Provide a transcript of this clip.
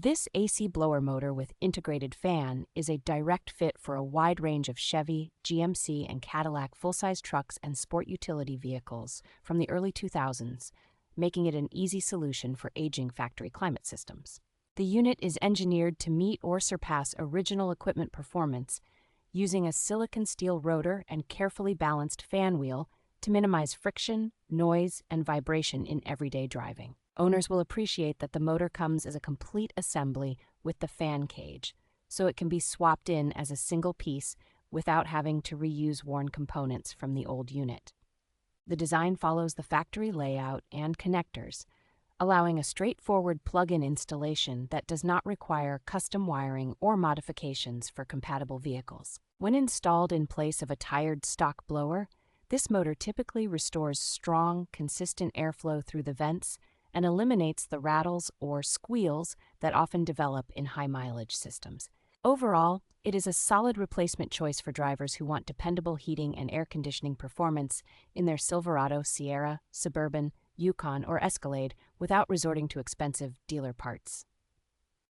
This AC blower motor with integrated fan is a direct fit for a wide range of Chevy, GMC, and Cadillac full-size trucks and sport utility vehicles from the early 2000s, making it an easy solution for aging factory climate systems. The unit is engineered to meet or surpass original equipment performance, using a silicon steel rotor and carefully balanced fan wheel to minimize friction, noise, and vibration in everyday driving. Owners will appreciate that the motor comes as a complete assembly with the fan cage, so it can be swapped in as a single piece without having to reuse worn components from the old unit. The design follows the factory layout and connectors, allowing a straightforward plug-in installation that does not require custom wiring or modifications for compatible vehicles. When installed in place of a tired stock blower, this motor typically restores strong, consistent airflow through the vents and eliminates the rattles or squeals that often develop in high-mileage systems. Overall, it is a solid replacement choice for drivers who want dependable heating and air conditioning performance in their Silverado, Sierra, Suburban, Yukon, or Escalade without resorting to expensive dealer parts.